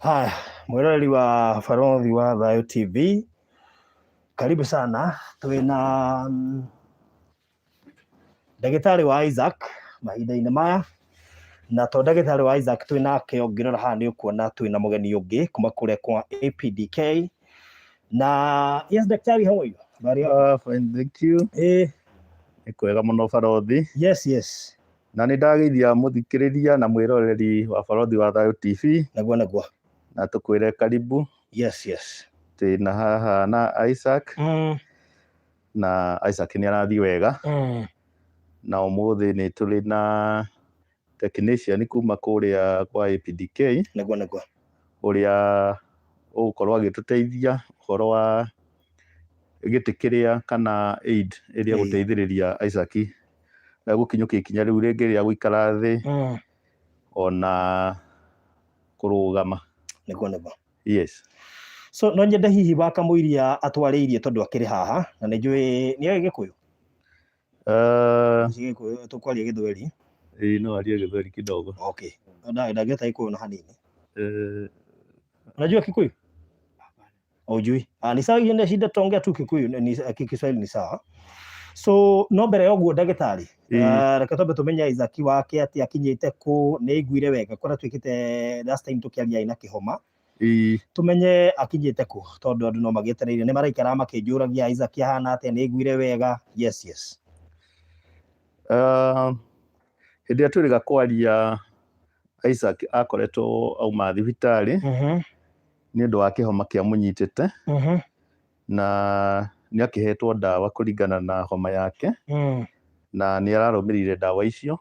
Haya, mwiroreri wa Barothi wa Thayo TV, karibu sana. Twina ndagĩtarĩ wa Isaac mahinda-inĩ maya, na to ndagĩtarĩ wa Isaac twinake ũngĩrora haha nĩ ũkuona twina mũgeni ũngĩ kuma kũrĩa kwa Apdk. Na yes, daktari, how are you? Fine, thank you. Nĩ kwega mũno Barothi. Yes. Na nĩ ndageithia mũthikĩrĩria na mwĩroreri wa Barothi wa Thayo TV. Naguo. Na tukwĩre karibu. Yes. Twĩna haha na Isaac. Na Isaac nĩ arathiĩ wega. Na ũmũthĩ nĩ tũrĩ na technician kuma kũrĩa kwa Apdk. Naguo. Ũrĩa ũgũkorwo agĩtũteithia ũhoro wa gĩtĩ kĩrĩa kana aid ĩrĩa gũteithĩrĩria Isaac gũkinyũkia ikinya rĩu rĩngĩ rĩa gũikara thĩ ona kũrũgama. Naguo. Yes. So no nyende hihi wakamũiria atwarĩirie tondũ akĩrĩ haha na nĩ njũĩ nĩ oĩ Gĩkũyũ. Gĩkũyũ tũkwaria Gĩthweri. No arie Gĩthweri kidogo. Okay. Ndangĩhota Gĩkũyũ na hanini. Unajua Kikuyu? Hujui? Ni sawa, hiyo ndio shida, tuongea tu Kikuyu, ni Kiswahili ni sawa. So no mbere ya ũguo ndagĩtarĩ, reke twambe tũmenye Isaac wake atĩ akinyĩte kũ, nĩ aiguire wega kũrĩa twĩkĩte last time tũkĩaria na kĩhoma. Tumenye akinyĩte kũ tondũ andũ no magĩetereire, nĩ maraikara makĩnjũragia Isaac ahana atĩa, nĩ aiguire wega. Yes. Hĩndĩ ĩrĩa twĩrĩga kwaria Isaac akoretwo auma thibitarĩ nĩ ũndũ wa kĩhoma kĩa mũnyitĩte na nĩ akĩhetwo ndawa kũringana na homa yake na nĩ ararũmĩrĩire ndawa icio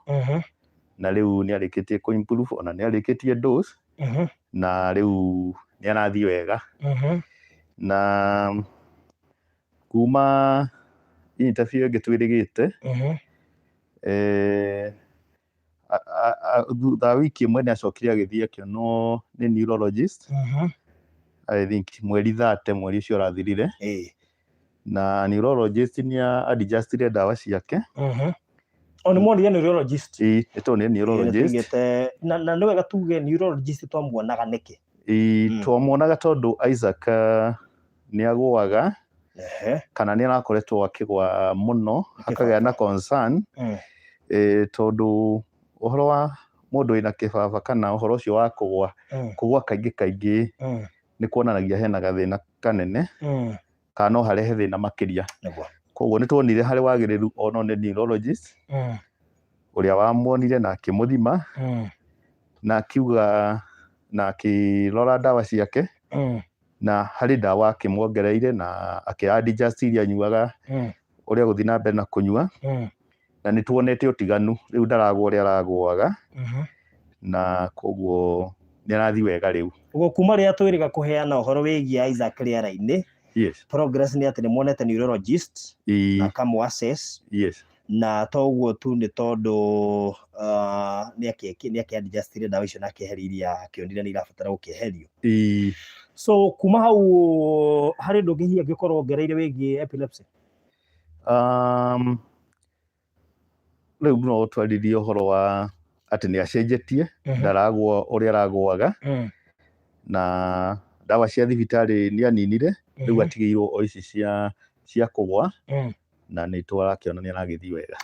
na rĩu nĩ arĩkĩtie kũ improve ona nĩ arĩkĩtie dose na rĩu nĩ arathiĩ wega. Na kuma interview ĩngĩ twĩrĩgĩte thutha wa wiki ĩmwe nĩ acokire agĩthiĩ akĩonwo nĩ neurologist. I think mweri 30 mweri ũcio ũrathirire. Na neurologist nĩ adjustire ndawa ciake. Nĩ muonire neurologist? Nĩ tuonire neurologist. Na nĩ wega tuge neurologist twamuonaga nĩkĩ? Twamuonaga tondũ Isaac nĩ agũaga kana nĩ arakoretwo akĩgwa mũno akagĩa na concern tondũ ũhoro wa mũndũ wĩna kĩbaba kana ũhoro ũcio wa kũgwa kaingĩ nĩ kuonanagia hena gathĩna kanene kana no harehe thĩna makĩria. Koguo nĩ tuonire harĩ wagĩrĩru ono nĩ neurologist ũrĩa wamuonire na akĩmũthima na akiuga na akĩrora ndawa ciake na harĩ ndawa akĩmuongereire na akĩ-adjust iria anyuaga ũrĩa gũthiĩ na mbere na kũnyua na nĩ tuonete ũtiganu, rĩu ndaragwa ũrĩa aragwaga na koguo nĩ arathiĩ wega rĩu. Ũguo kuma rĩrĩa twĩrĩga kũheana ũhoro wĩgiĩ Isaac rĩera-inĩ, progress nĩ atĩ nĩ muonete neurologist na kamũ access na toguo tu nĩ tondũ nĩ akĩ-adjustire ndawa icio na akĩeheria iria akĩonire nĩ irabatara gũkĩeherio. So kuma hau harĩ ũndũ ũngĩ hihi angĩkorwo ongereire wĩgiĩ epilepsy? Rĩu no twarĩrie ũhoro wa atĩ nĩ acenjetie, ndaragwa ũrĩa aragwaga na ndawa cia thibitarĩ nĩ aninire, rĩu atigĩirwo o ici cia kũgwa na nĩ twarakĩona nĩ aragĩthiĩ wega.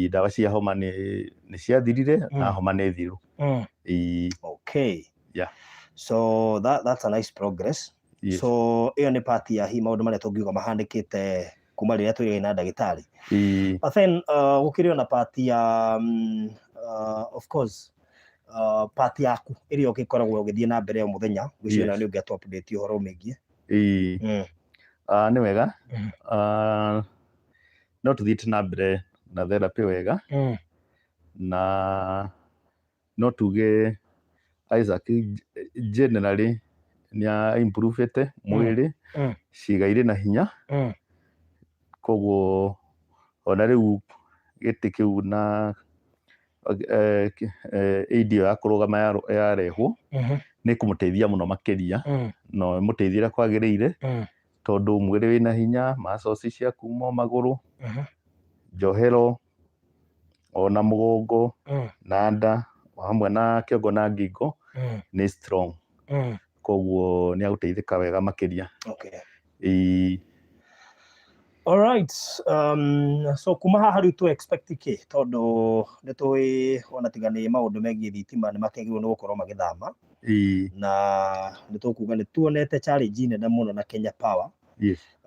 Ndawa cia homa nĩ ciathirire na homa nĩ thiru. So that's a nice progress. So ĩyo nĩ part ya hi maũndũ marĩa tũngiuga mahanĩkĩte kuma rĩrĩa twĩrĩga na ndagĩtarĩ. But then gũkĩrĩ ona part ya of course part yaku ĩrĩa ũgĩkoragwo ũgĩthiĩ na mbere o mũthenya, gwĩciria nĩ ũngĩatũ update ũhoro ũmĩgiĩ. Nĩ wega no tũthiĩte na mbere na therapy wega na no tuge Isaac generally nĩ improvete mwĩrĩ, ciĩga irĩ na hinya, koguo ona rĩu gĩtĩ kĩu na aid ya kũrũgama yarehwo nĩ kũmũteithia mũno makĩria no mũteithie ũrĩa kwagĩrĩire tondũ mwĩrĩ wĩna hinya, muscles ciaku magũrũ, njohero ona mũgongo na nda hamwe na kĩongo na ngingo nĩ strong. koguo nĩ agũteithĩka wega makĩria. All right. So kuma haha rĩu tũ expect kĩ tondũ nĩ tũĩ ona tiga nĩ maũndũ megiĩ thitima nĩ makĩagĩrĩirwo nĩ gũkorwo magĩthama na nĩ tũkuga nĩ tuonete challenge nene mũno na Kenya Power.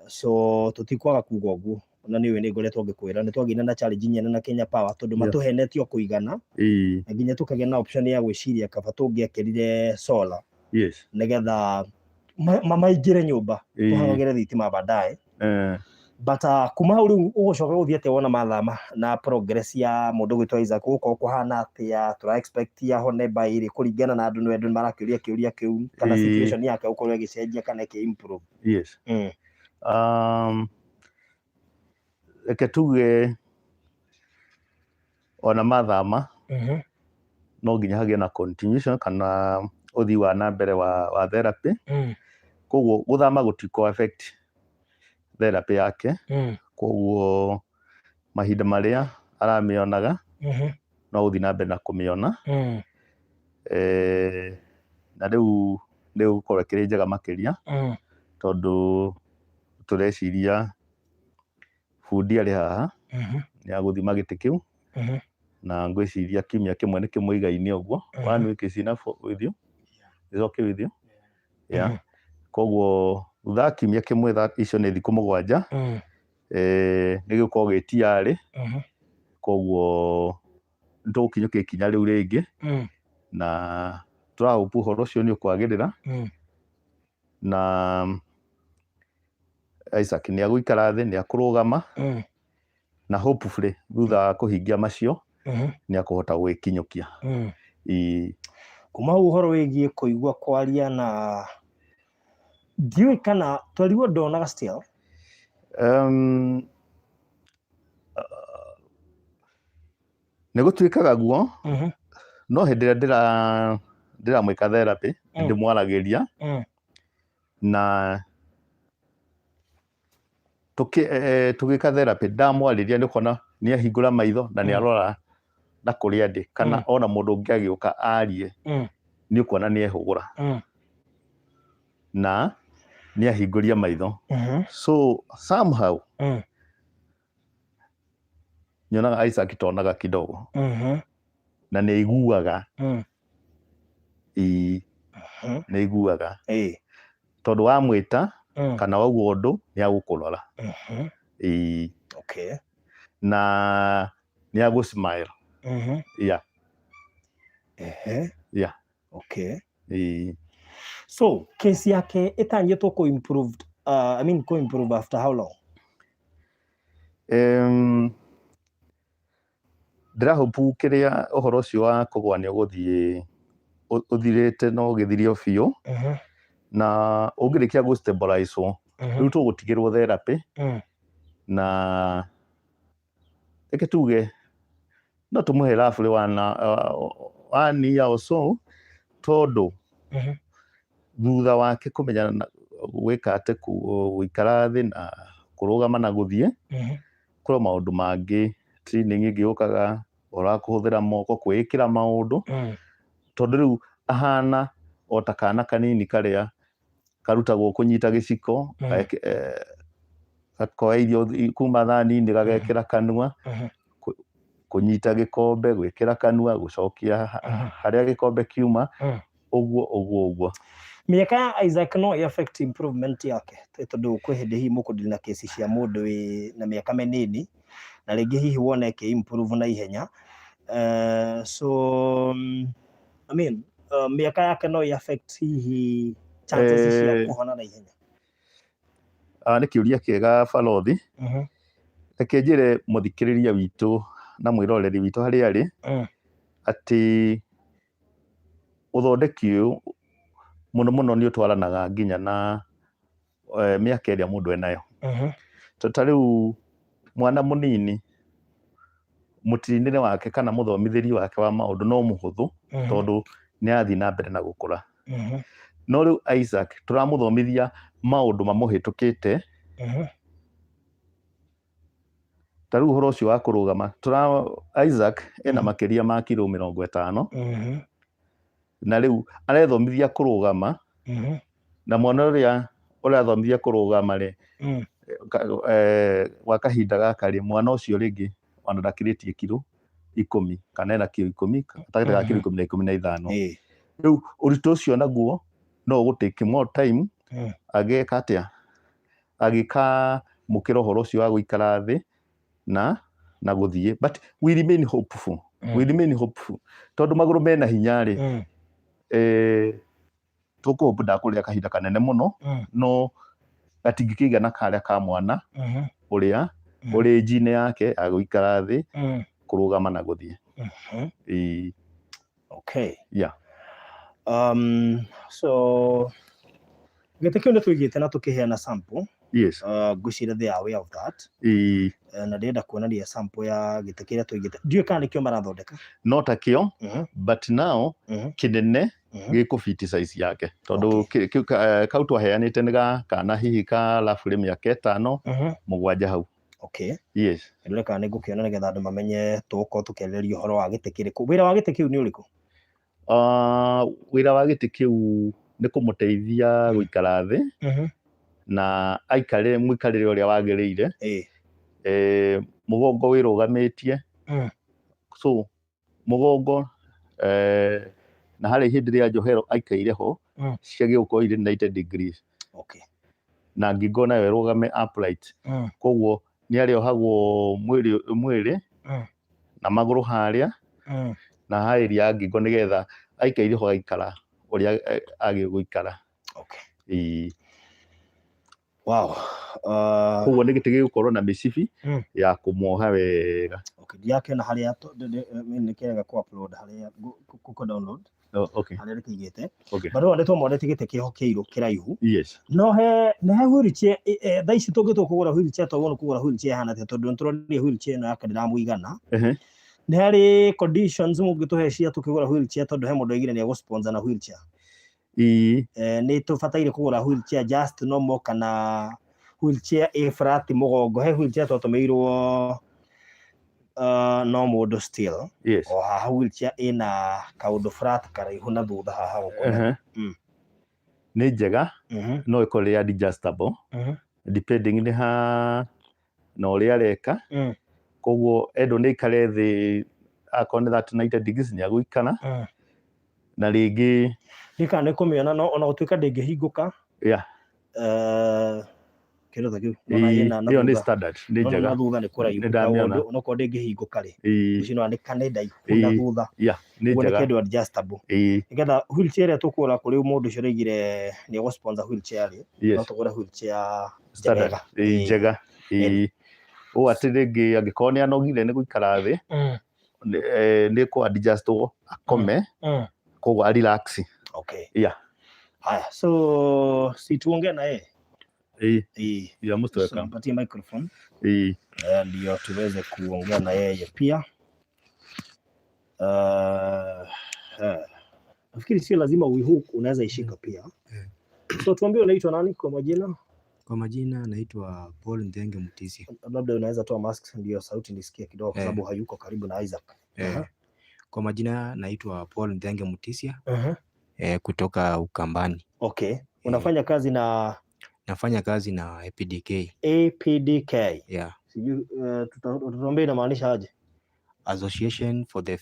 So tũtikwaga kuga ũguo na nĩ nĩ ngoretwo ngĩkwĩra nĩ twagĩire na challenge nene na Kenya Power tondũ matũhenetio kũigana na nginya tũkagĩa na option ya gwĩciria kaba tũngĩakĩrire solar nĩgetha maingĩre nyũmba tũhagĩre thitima baadaye. But kuma hau rĩu ũgũcoka gũthiĩ atĩa wona mathama na progress ya mũndũ gwĩtwo Isaac gũkorwo kũhana atĩa, tũra expect ahone by ĩrĩ kũringana na andũ nĩ marakĩũria kĩũria kĩu kana situation yake gũkorwo ĩgĩcenjia kana ĩkĩ improve? Reke tuge ona mathama no nginya hagĩe na continuation kana ũthii wa na mbere wa therapy. Koguo gũthama gũtiko affect therapy yake. Koguo mahinda marĩa aramĩonaga no gũthiĩ na mbere na kũmĩona. Na rĩu nĩ gũkorwo ĩkĩrĩ njega makĩria tondũ tũreciria bundi arĩ haha nĩ agũthima gĩtĩ kĩu na ngwĩciria kiumia kĩmwe nĩ kĩmũigaine ũguo. 1 week is enough with you? Is okay with you? Koguo thutha wa kiumia kĩmwe icio nĩ thikũ 7 nĩ gĩgũkorwo gĩ tiarĩ. Koguo nĩ tũgũkinyũkia ikinya rĩu rĩngĩ na tũrahope ũhoro ũcio nĩ ũkwagĩrĩra na Isaac nĩ agũikara thĩ, nĩ akũrũgama na hopefully thutha wa kũhingia macio nĩ akũhota gwĩkinyũkia. Kuma ũhoro wĩgiĩ kũigua kwaria na ndiũĩ kana twarirwo ndonaga still nĩ gũtuĩkaga guo no hĩndĩ ĩrĩa ndĩramwĩka therapy ndĩmwaragĩria na tũgĩka therapy ndamwarĩria nĩ kuona nĩ ahingũra maitho na nĩ arora na kũrĩa ndĩ kana ona mũndũ ũngĩ agĩũka arie nĩ ũkuona nĩ ehũgũra na nĩ ahingũria maitho. So somehow nyonaga Isaac tonaga kidogo na nĩ aiguaga nĩ aiguaga tondũ wamwĩta kana waugua ũndũ nĩ agũkũrora na nĩ agũ smile. So case yake ĩtanyĩtwo kũ improved kũ improve after how long? Ndĩrahope kĩrĩa ũhoro ũcio wa kũgũa nĩ ũgũthiĩ ũthirĩte na ũgĩthirio biũ na ũngĩrĩkia gũ stabilize rĩu tũgũtigĩrwo therapy na reke tuge no tũmũhe roughly 1 year or so tondũ thutha wake kũmenya gwĩka atĩ gũikara thĩ na kũrũgama na gũthiĩ kũrĩ maũndũ mangĩ training ĩngĩũkaga ũhoro wa kũhũthĩra moko kwĩĩkĩra maũndũ tondũ rĩu ahana o ta kana kanini karĩa karutagwo kũnyita gĩciko gakoya irio kuma thani-inĩ gagekĩra kanua kũnyita gĩkombe gwĩkĩra kanua gũcokia harĩa gĩkombe kiuma ũguo. Mĩaka ya Isaac no affect improvement yake tondũ kwĩ hĩndĩ hihi mũkũdeal na kesi cia mũndũ na mĩaka mĩnini na rĩngĩ hihi wone ke improve na ihenya. So mĩaka yake no affect hihi chances cia kũhona na ihenya? Nĩ kĩũria kĩega Barothi. Reke njĩre mũthikĩrĩria witũ na mwĩroreri witũ harĩa arĩ atĩ ũthondeki ũyũ mũno nĩ ũtwaranaga nginya na mĩaka ĩrĩa mũndũ enayo. Ta rĩu mwana mũnini mũtirinĩre wake kana mũthomithĩrie wake wa maũndũ no mũhũthũ tondũ nĩ arathiĩ na mbere na gũkũra. No rĩu Isaac tũramũthomithia maũndũ mamũhĩtũkĩte. Ta rĩu ũhoro ũcio wa kũrũgama Isaac ena makĩria ma kilo 50 na riu arethomithia kurugama na mwana uria urathomithia kurugama ri wa kahinda gaka ri mwana ucio ringi ona ndakiritie kilo 10 kana ena kilo 10 gatagatĩ ga kilo 10 na 15 riu uritu ucio naguo no gutake more time ageka atia agika mukira horo ucio wa guikara thi na guthie, but we remain hopeful. We remain hopeful tondu maguru mena hinya ri tukuhope ndakuria kahinda kanene muno no gatingikigana karia ka mwana uria uri njine yake aguikara thi kurugama na guthie. Okay. Yeah. So gete kiu nitwigite na tukiheana sample. Yes. Ngwicira they are aware of that. Na ndenda kuonania sample ya gite kiria twigite. Ndiyo kana nikio marathondeka? Not akio, but now kinene gikufiti size yake tondu kau twaheanite niga kana hihi ka lafure miaka 5 mugwanja hau. Okay. Yes. Ndore kana nigukiona nigetha andu mamenye tuko tukeleria horo wa gite kiriku. Wira wa gite kiu ni uriku? Wira wa gite kiu ni kumuteithia guikara thi na aikare mwikarire uria wagiriire mugongo wirugamitie so mugongo na hari hindi ria njohero aikaire ho ciage gukorwo iri 90 degrees. Okay. Na ngingo nayo irugame upright koguo ni ariohagwo mwiri na maguru haria na hairi ya ngingo nigetha aikaire ho aikara uria agiguikara. Okay. Wow. Koguo ni gite gigukorwo na micibi ya kumwoha wega. Okay. Ndiakena haria ni kirega ku upload haria ku download. Okay. Haria rikigite. Okay. Bado wale twamwonete gite kiho kiiru kiraihu. Yes. No he wheelchair thaici tungitwo kugura wheelchair to wono kugura wheelchair hana te tondu nturondire wheelchair no yakadira muigana. Ni hari conditions mungituhe cia tukigura wheelchair tondu he mundu aigire ni agusponsor na wheelchair. Ni tubataire kugura wheelchair just normal kana wheelchair flat mugongo. He wheelchair twatumirwo no mundu still. Yes. O haha wheelchair ina kaundu flat karaihu na thutha haha gukona. Ni njega no ikore adjustable depending ni ha no uria areka koguo endo ni ikare thi akone that 90 degrees ni aguikana na ringi nika ni kumiona no ona gutuika ndingihinguka. Yeah. Kero thagio na hiyo ni standard ni njega na thutha ni kuraihu no ko ndingihinguka ri ucino ni kaneda ikuna thutha. Yeah, ni njega kendo adjustable nigetha wheelchair ya tukura kuri mundu ucio rigire ni agusponsor wheelchair ri no tugura wheelchair standard njega o ati ringi angikorwo ni anogire ni guikara thi ni ku adjust akome koguo a relax. Okay. Yeah. Haya, so si tuongee na yeye. Ya must welcome. Mpatie microphone. Ndio tuweze kuongea na yeye pia. Nafikiri sio lazima uihook, unaweza ishika pia. So tuambie unaitwa nani kwa majina? Kwa majina naitwa Paul Ndenge Mutisia. Labda unaweza toa mask ndio sauti nisikie kidogo kwa sababu hayuko karibu na Isaac. Kwa majina naitwa Paul Ndenge Mutisia. Kutoka Ukambani. Okay. Unafanya kazi na? Nafanya kazi na Apdk. Apdk. Yeah. Sijui tutaomba inamaanisha aje? Association for the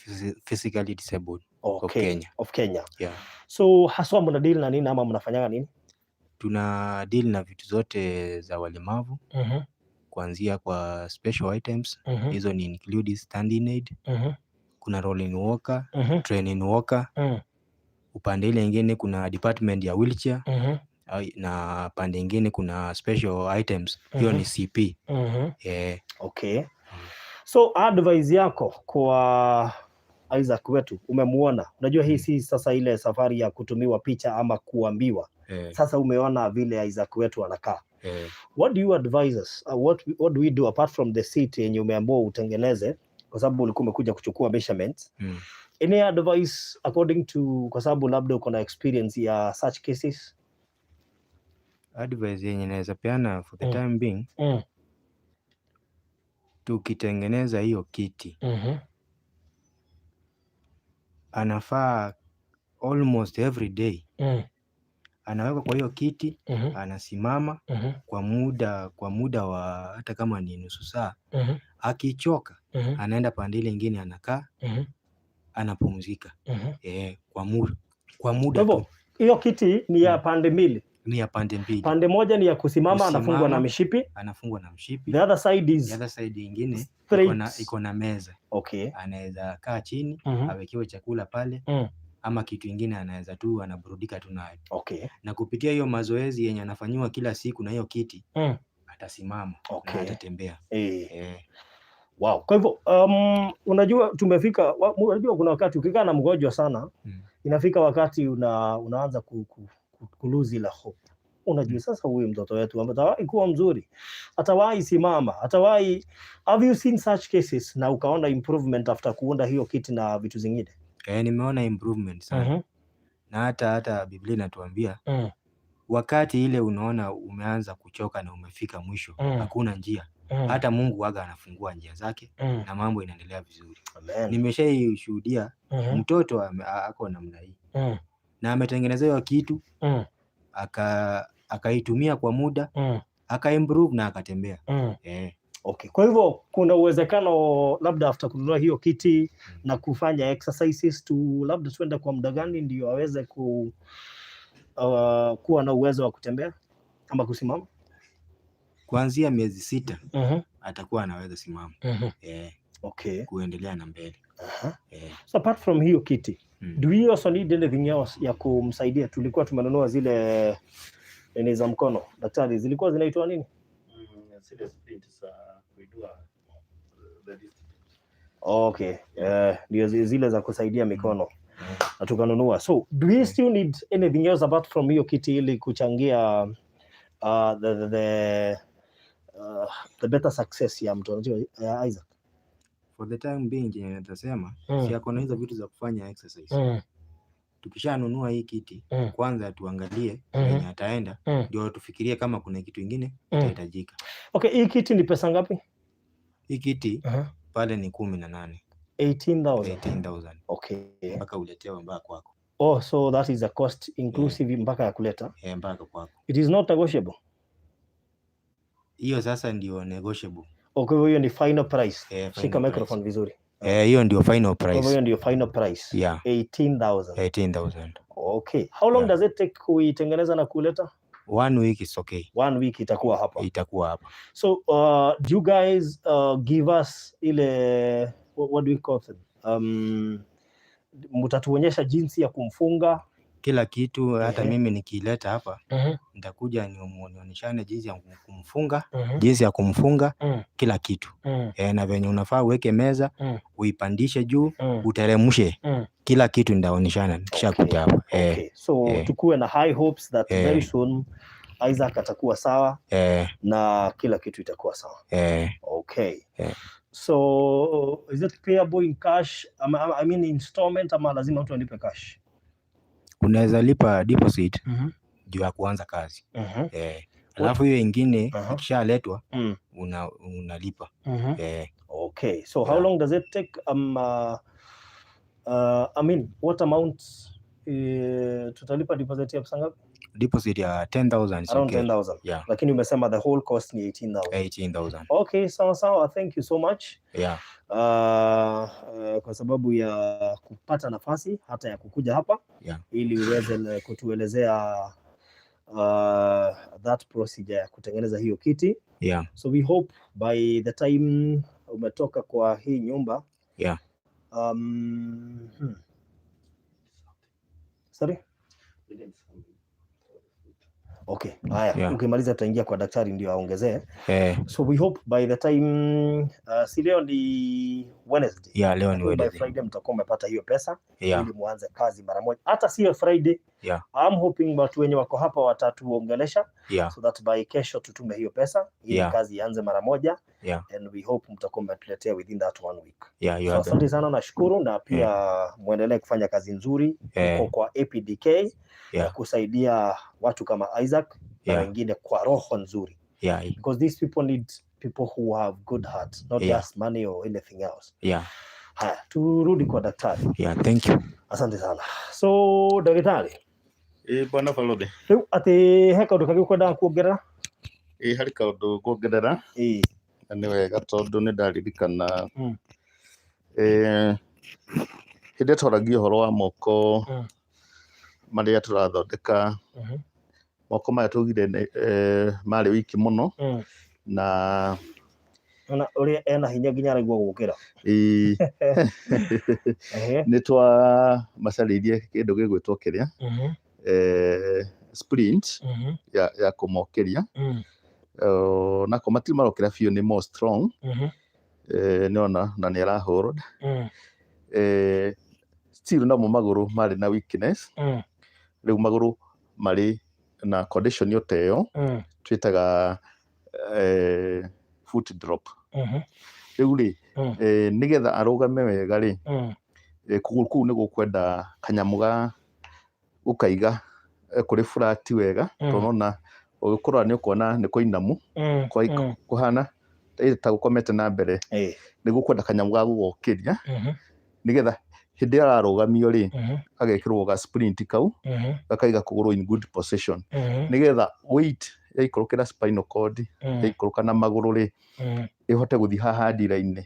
Physically Disabled of Kenya. Of Kenya. Yeah. So haswa mna deal na nini ama mnafanyanga nini? Tuna deal na vitu zote za walemavu. Kuanzia kwa special items. Hizo ni include standing aid. Kuna rolling walker, training walker. Upande ile nyingine kuna department ya wheelchair. Na pande nyingine kuna special items. Hiyo ni CP. Okay. So advice yako kwa Isaac wetu umemuona. Unajua hii si sasa ile safari ya kutumiwa picha ama kuambiwa. Sasa umeona vile Isaac wetu anakaa. What do you advise us? What do we do apart from the seat yenye umeambiwa utengeneze kwa sababu ulikuwa umekuja kuchukua measurements? Any advice according to kwa sababu labda uko na experience ya such cases? Advice yenye naweza peana for the time being. Tukitengeneza hiyo kiti. Anafaa almost every day. Anaweka kwa hiyo kiti, anasimama kwa muda wa hata kama ni nusu saa. Akichoka, anaenda pande ile ingine anakaa, anapumzika. Kwa muda tu. Hiyo kiti ni ya pande mbili. Ni ya pande mbili. Pande moja ni ya kusimama, anafungwa na mishipi. The other side ingine iko na meza. Anaweza kaa chini, awekewe chakula pale, ama kitu ingine anaweza tu anaburudika tu nayo. Na kupitia hiyo mazoezi yenye anafanyiwa kila siku na hiyo kiti, atasimama na atatembea. Wow. Kwa hivyo unajua tumefika, unajua kuna wakati ukikaa na mgonjwa sana, inafika wakati unaanza kuluzi la hope. Unajua sasa huyu mtoto wetu atawahi kuwa mzuri, atawahi simama, atawahi. Have you seen such cases na ukaona improvement after kuunda hiyo kiti na vitu zingine? Nimeona improvement sana. Na hata Biblia inatuambia wakati ile unaona umeanza kuchoka na umefika mwisho, hakuna njia, hata Mungu waga anafungua njia zake na mambo inaendelea vizuri. Nimeshaishuhudia mtoto ako namna hii na ametengeneza hiyo kitu, akaitumia kwa muda, akaimprove na akatembea. Kwa hivyo kuna uwezekano labda after kununua hiyo kiti na kufanya exercises tu, labda tuende kwa muda gani ndio aweze kuwa na uwezo wa kutembea ama kusimama? Kuanzia miezi 6 atakuwa anaweza simama. Kuendelea na mbele. So apart from hiyo kiti, do we also need anything else ya kumsaidia? Tulikuwa tumenunua zile ni za mkono, daktari, zilikuwa zinaitwa nini? Ndio zile za kusaidia mikono na tukanunua. So do we still need anything else apart from hiyo kiti ili kuchangia the better success ya mtu Isaac? For the time being nitasema si akona hizo vitu za kufanya exercise. Tukishanunua hii kiti, kwanza tuangalie yenye ataenda, ndio tufikirie kama kuna kitu kingine kitahitajika. Hii kiti ni pesa ngapi? Hii kiti pale ni 18. 18,000. Mpaka uletewe mpaka kwako. So that is a cost inclusive mpaka ya kuleta? Mpaka kwako. It is not negotiable? Hiyo sasa ndio negotiable. Kwa hivyo hiyo ni final price. Shika microphone vizuri. Hiyo ndio final price. Hiyo ndio final price. 18,000. How long does it take kuitengeneza na kuleta? 1 week is okay. 1 week itakuwa hapa. So do you guys give us ile what do we call them? Mtatuonyesha jinsi ya kumfunga kila kitu, hata mimi nikileta hapa nitakuja nionyeshane jinsi ya kumfunga, jinsi ya kumfunga kila kitu. Na venye unafaa uweke meza, uipandishe juu, uteremshe, kila kitu nitaonyeshana kisha kuja hapa. So tukue na high hopes that very soon Isaac atakuwa sawa na kila kitu itakuwa sawa. So is it payable in cash? I mean installment ama lazima mtu alipe cash? Unaweza lipa deposit juu ya kuanza kazi. Alafu hiyo ingine ikishaletwa unalipa. So how long does it take? I mean what amount tutalipa deposit ya pesa ngapi? Deposit ya 10,000. Around 10,000. Lakini umesema the whole cost ni 18,000. Sawa. Thank you so much. Kwa sababu ya kupata nafasi hata ya kukuja hapa ili uweze kutuelezea that procedure ya kutengeneza hiyo kiti. So we hope by the time umetoka kwa hii nyumba sorry. Ukimaliza tutaingia kwa daktari ndio aongezee. So we hope by the time si leo ni Wednesday. Leo ni Wednesday. By Friday mtakuwa umepata hiyo pesa ili muanze kazi mara moja. Hata sio Friday. I'm hoping watu wenye wako hapa watatuongelesha so that by kesho tutume hiyo pesa ili kazi ianze mara moja. And we hope mtakuwa mmetuletea within that 1 week. So asante sana, nashukuru na pia muendelee kufanya kazi nzuri kwa Apdk kusaidia watu kama Isaac na wengine kwa roho nzuri. Because these people need people who have good heart, not just money or anything else. Haya, turudi kwa daktari. Yeah, thank you. Asante sana. So daktari, bwana Falode, riu ati he kaundu kangĩ ukwendaga kuongerera? Harĩ kaundu nguongerera na nĩ wega tondu nĩ ndaririkana hĩndĩ ĩrĩa twaragia ũhoro wa moko marĩa tũrathondeka, moko maya tugire marĩ wiki mũno na ũrĩa ena hinya nginya araigua gũkĩra. nĩ twa macaririe kĩndũ gĩgwĩtwo kĩrĩa splint ya kũmokeria, nako matirĩ marokĩra biũ, nĩ more strong, nĩona na nĩ ara hold, still namo magũrũ marĩ na weakness. Rĩu magũrũ marĩ na condition ta ĩyo twĩtaga foot drop. Rĩu rĩ nĩgetha arũgame wega rĩ, kũgũrũ kũu nĩ gũkwenda kanyamũ gũkaiga kũrĩ flat wega, tondũ ũgĩkũrora nĩ ũkuona nĩ kũinamu kũhana ta gũkomete na mbere. Nĩ gũkwenda kanyamũ ga gũgokĩria nĩgetha hĩndĩ ĩrĩa ararũgamio rĩ, agekĩrwo ga splint kau gakaiga kũgũrũ in good position, nĩgetha weight yaikũrũkĩra spinal cord, yaikũrũka na magũrũ rĩ, ĩhote gũthiĩ haha ndira-inĩ,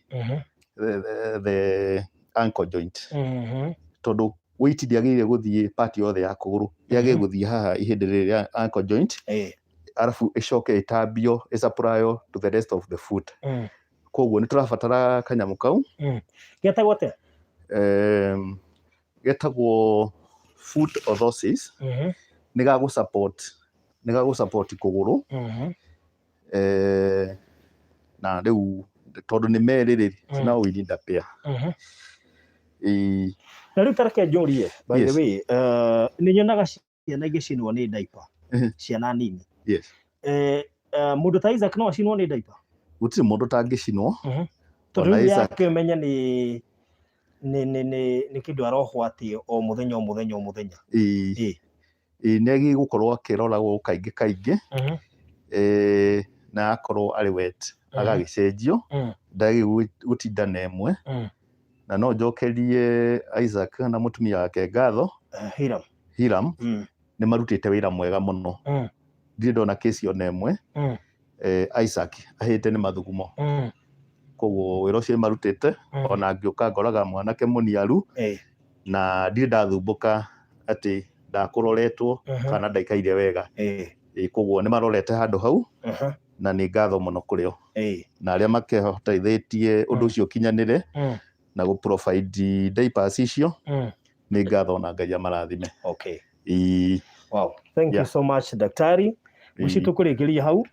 the ankle joint, tondũ weight ndĩagĩrĩire gũthiĩ part yothe ya kũgũrũ, yagĩrĩire gũthiĩ haha ihĩndĩ rĩrĩ rĩa ankle joint, arabu ĩcoke ĩtambio ĩsupply to the rest of the foot. Koguo nĩ tũrabatara kanyamũ kau getagwo atĩa? Getagwo foot orthosis. Nĩ gagũ support kũgũrũ, na rĩu tondũ nĩ merĩ rĩ, now we need a pair. Na rĩu tareke njũrie, by the way, nĩ nyonaga ciana igĩcinwo nĩ diaper, ciana nini. Mũndũ ta Isaac no acinwo nĩ diaper? Gũtirĩ mũndũ tangĩcinwo, tondũ rĩu yakĩmenya nĩ kĩndũ arohwo atĩ o mũthenya o mũthenya o mũthenya. Nĩagĩrĩire gũkorwo akĩroragwo kaingĩ kaingĩ, na akorwo arĩ wet agagĩcenjio, ndagĩrĩirwo gũtinda na ĩmwe. Na no njokerie Isaac na mũtumia wake ngatho, Hiram, nĩ marutĩte wĩra mwega mũno. Ndirĩ ndona case ona ĩmwe Isaac ahĩte nĩ mathugumo. Koguo wĩra ũcio marutĩte, ona ngĩũka ngoraga mwanake mũniaru, na ndirĩ ndathumbũka atĩ ndakũroretwo kana ndaikaire wega. Koguo nĩ marorete handũ hau, na nĩ ngatho mũno kũrĩ o, na arĩa makĩhotithĩtie ũndũ ũcio ũkinyanĩre na gũ provide diapers icio, nĩ ngatho na Ngai amarathime. Wow, thank you so much daktari. Mũciĩ tũkũrĩkĩria hau,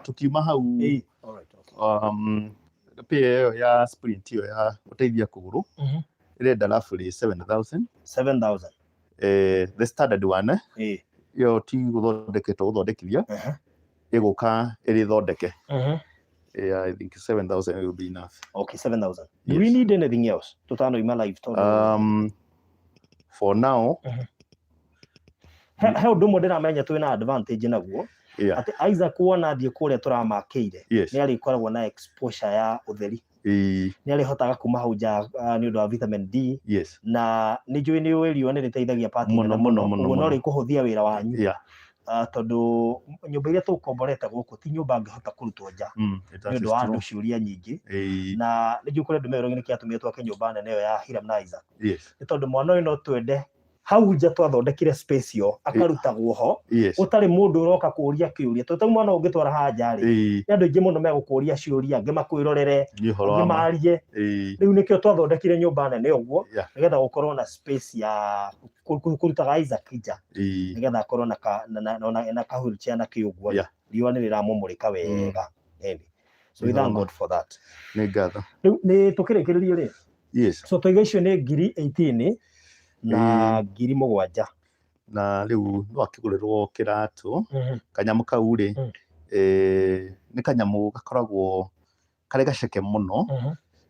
tukiuma hau pia ĩyo ya splint ĩyo ya gũteithia kũgũrũ ĩrenda roughly 7,000. The standard one ĩyo ti gũthondeketwo gũthondekithia, ĩgũka ĩrĩ thondeke. I think 7,000 will be enough. Okay, 7,000. Do we need anything else? Tutanoima live. For now, he ũndũ ũmwe ndĩramenya twĩna advantage naguo, atĩ Isaac wona athiĩ kũrĩa tũramakĩire, nĩ arĩkoragwo na exposure ya ũtheri, nĩ arĩhotaga kuma hau nja nĩ ũndũ wa vitamin D, na nĩ njũĩ nĩ ũĩ riũa nĩ rĩteithagia pati mũno mũno, ũguo no rĩkũhũthia wĩra wanyu, tondũ nyũmba iria tũkomborete gũkũ ti nyũmba angĩhota kũrutwo nja nĩ ũndũ wa andũ ciũria nyingĩ, na nĩ njũĩ kũrĩ ndũmĩrĩro nĩ kĩatũmire twake nyũmba nene ĩyo ya Hiram na Isaac, nĩ tondũ mwana ũyũ no twende hau nja twathondekire space yo akarutagwo ho, ũtarĩ mũndũ ũroka kũũria kĩũria, tondũ mwana ũngĩtwara haha nja rĩ, nĩ andũ aingĩ mũno megũkũũria ciũria, angĩ makwĩrorere, angĩ marie. Rĩu nĩkĩo twathondekire nyũmba nene ũguo, nĩgetha gũkorwo na space ya kũrutaga Isaac nja, nĩgetha akorwo na ka wheelchair na kĩũguo, riũa nĩ rĩramũmũrĩka wega. So we thank God for that. Nĩ ngatho. Rĩu nĩ tũkĩrĩkĩrĩrie rĩ, so tũiga icio nĩ ngiri 18 na ngiri 7. Na rĩu no akĩgũrĩrwo kĩratũ, kanyamũ kau rĩ, nĩ kanyamũ gakoragwo karĩ gaceke mũno,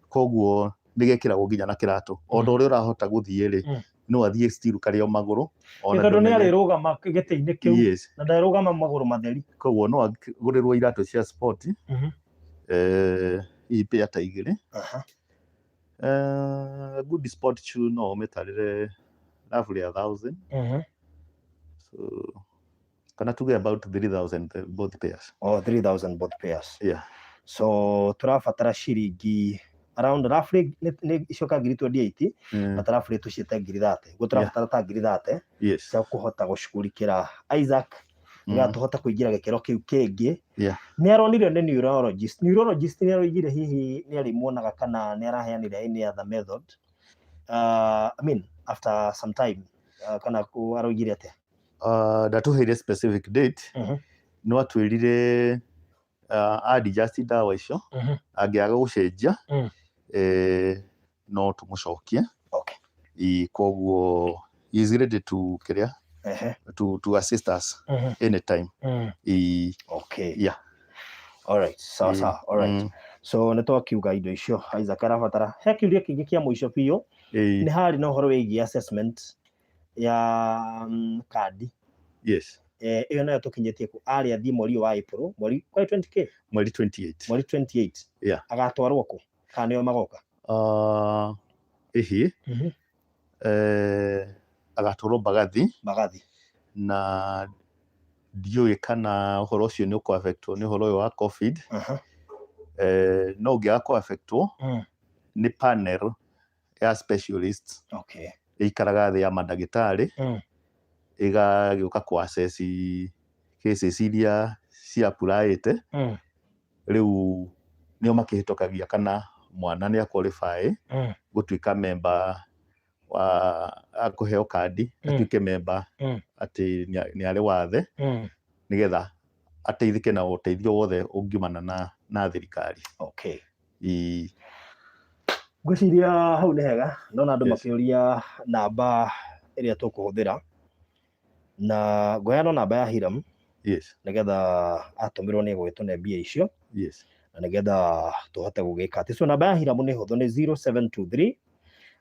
koguo nĩ gekĩragwo nginya na kĩratũ, o ũrĩa ũrahota gũthiĩ rĩ, no athiĩ still karĩ o magũrũ, tondũ nĩ arĩrũgama gĩtĩ-inĩ kĩu na ndarũgama magũrũ matheri, koguo no agũrĩrwo iratũ cia sport, hihi pair ta 2, Good sport shoe no metarire roughly 1,000. So kana tuge about 3,000 both pairs. Oh, 3,000 both pairs. Yeah. So turabatara ciringi around roughly ni icoka ngiri 28 but roughly tuciite ngiri 30 guo turabatara ta ngiri 30 cia kuhota gucugurikira Isaac gatuhota kuingira gikero kiu kingi. Ni aronirio ni neurologist ni aroigire hihi ni ari muonaga kana ni araheanire any other method I mean after some time kana ku aroigire ate ndatuheire specific date no atwirire adjust dawa icio angiaga gucenjia no tumucokie. Okay. Koguo he is ready to kiria to assist us anytime. Okay. Yeah. All right. So all right. So nä twakiuga indo icio Isaac arabatara he kiuria kingi kia muico biũ nĩ harĩ na ũhoro wĩgiĩ assessment ya kandi. Yes. Iyo nayo tũkinyĩtie ku arĩa thi mweri wa April mweri 20k mweri 28. Mweri 28. Yeah. Agatwarwo ku kana nĩo magoka agatwarwo Bagathi na ndiũĩ kana ũhoro ũcio nĩ ũkũ affectwo nĩ ũhoro ũyũ wa COVID. No ũngĩaga kũ affectwo nĩ panel ya specialists. Okay. Ĩikaraga thĩ ya mandagĩtarĩ ĩgagĩũka kũ assess cases iria cia applyĩte rĩu nĩo makĩhĩtũkagia kana mwana nĩ qualify gũtuĩka member wa kũheo kandi atuĩke member atĩ nĩ arĩ wathe nĩgetha ateithĩke na ũteithio wothe ũngiumana na thirikari. Okay. Ngwĩciria hau nĩ hega ndona andũ makĩũria namba ĩrĩa tũkũhũthĩra na ngoya namba ya Hiram nĩgetha atũmirwo nĩ gwĩtũne mbia icio na nĩgetha tũhote gũgĩka atĩ. So namba ya Hiram nĩ hũthũ nĩ 0723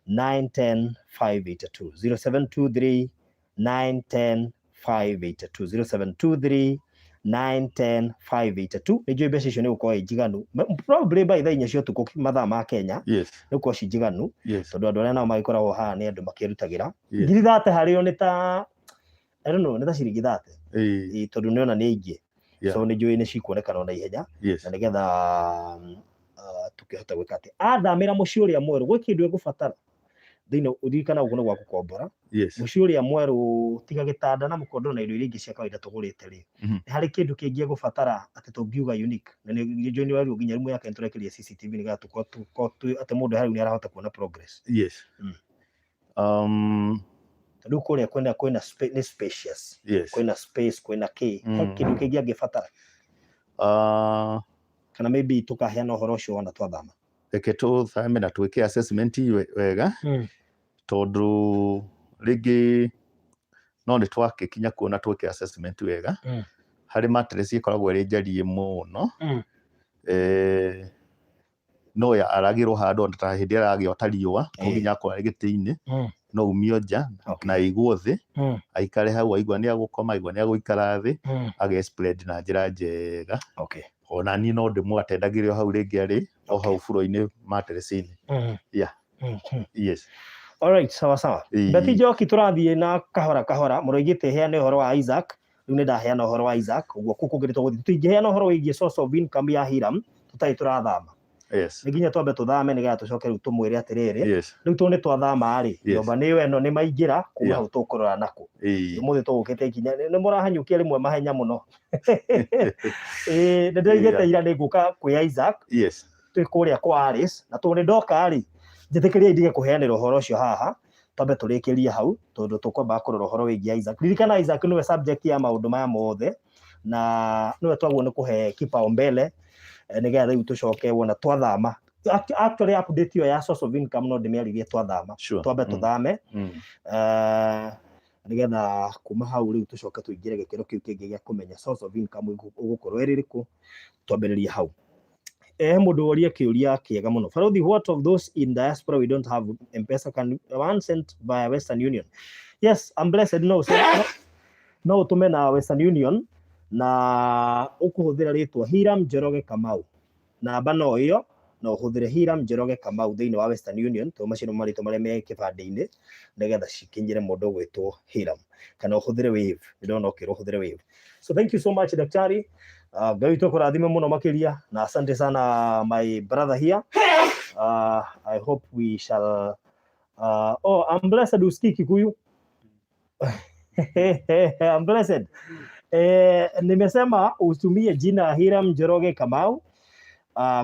910 582 0723 910 582 0723 910 582. Nĩnjũĩ mbeca icio nĩ gũkorwo njiganu probably by thaa 4 cia ũtukũ mathaa ma Kenya nĩ gũkorwo ci njiganu tondũ andũ arĩa nao magĩkoragwo haha nĩ andũ makĩrutagĩra ngiri 30 harĩo nĩ ta I don't know nĩ ta ciringi 30 tondũ nĩona nĩ aingĩ. So nĩnjũĩ nĩ cikuonekana na ihenya na nĩgetha tũkĩhota gwĩka atĩ athamĩra mũciĩ ũrĩa mwerũ gwĩ kĩndũ egũbatara thĩinĩ ũririkana ũguo nĩ gwa gũkombora mũciĩ ũrĩa mwerũ tiga gĩtanda na mũkondo na indo iria ingĩ cia kawaida tũgũrĩte rĩ nĩ harĩ kĩndũ kĩngĩ egũbatara atĩ tũngiuga unique na nĩnjũĩ nĩ wario nginya rĩmwe yake nĩtũrekeria CCTV nĩgetha tũkorwo atĩ mũndũ harĩ nĩ arahota kuona progress. Rĩu kũrĩa kwĩna nĩ spacious kwĩna space kwĩna kĩndũ kĩngĩ angĩbatara kana maybe tũkaheana ũhoro ũcio wona twathama. Reke tũthame na twĩke assessment wega tondũ rĩngĩ no nĩ twakĩkinya kuona twĩke assessment wega harĩ mattress ĩkoragwo ĩrĩ njariĩ mũno no ya aragĩrwo handũ ona ta hĩndĩ aragĩota riũa no nginya akorwo arĩ gĩtĩ-inĩ no umio nja na igwo thĩ aikare hau aigua nĩ agũkoma aigua nĩ agũikara thĩ age-spread na njĩra njega. Ona niĩ no ndĩmwatendagĩre o hau rĩngĩ arĩ o hau bũrũ-inĩ mattress-inĩ. All right, sawa. Beti Njoki tũrathiĩ na kahora mũroigĩte heane ũhoro wa Isaac rĩu nĩ ndaheana ũhoro wa Isaac ũguo kũkũngĩrĩtwo gũthiĩ tũtingĩheana ũhoro wĩgiĩ source of income ya Hiram tũtarĩ tũrathama. Nĩ nginya twambe tũthame nĩgetha tũcoke rĩu tũmwĩre atĩrĩrĩ rĩu tũ nĩ twathama rĩ nyũmba nĩyo ĩno nĩ maingĩra kuma hau tũkũrora nakũ ũmũthĩ tũgũkĩte ikinya nĩ mũrahanyũkia rĩmwe mahenya mũno. Nĩ ndoigĩte ira nĩ ngũka kwĩ Isaac twĩ kũrĩa kwa Alice na tũ nĩ ndoka rĩ njĩtĩkĩriai ndige kũheanĩra ũhoro ũcio haha twambe tũrĩkĩrie hau tondũ tũkwamba kũrora ũhoro wĩgiĩ Isaac. Ririkana Isaac nĩwe subject ya maũndũ maya mothe na nĩwe twagwo nĩ kũhe kipaumbele nĩgetha rĩu tũcoke wona twathama. Actually update ĩyo ya source of income no ndĩmĩaririe twathama twambe tũthame nĩgetha kuma hau rĩu tũcoke tũingĩre gĩkĩro kĩu kĩngĩ gĩa kũmenya source of income ũgũkorwo ĩrĩ rĩkũ twambĩrĩrie hau. Mũndũ woria kĩũria kĩega mũno. Farothi, what of those in diaspora we don't have M-Pesa, can one send via Western Union? Yes, I'm blessed. No ũtũme na Western Union na ũkũhũthĩra rĩtwa Hiram Njoroge Kamau. Namba no ĩyo no huthire Hiram Njoroge Kamau thini wa Western Union to macino marito maria me kibande-ini nigetha cikinyire mundu gwitwo Hiram kana huthire Wave ndona ukiro huthire Wave. So thank you so much daktari. Ngai to kurathime muno makiria na asante sana my brother here. I hope we shall I'm blessed usikii Kikuyu. I'm blessed. Nimesema utumie jina Hiram Njoroge Kamau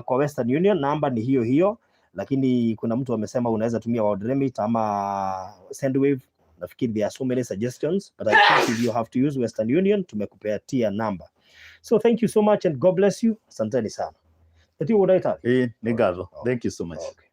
kwa Western Union, namba ni hiyo hiyo, lakini kuna mtu amesema unaweza tumia World Remit ama Sendwave. Nafikiri there are so many suggestions, but I think if you have to use Western Union, tumekupatia namba. So thank you so much and God bless you. Asanteni sana. Eti udaita? Ni gazo. Thank you so much. Okay.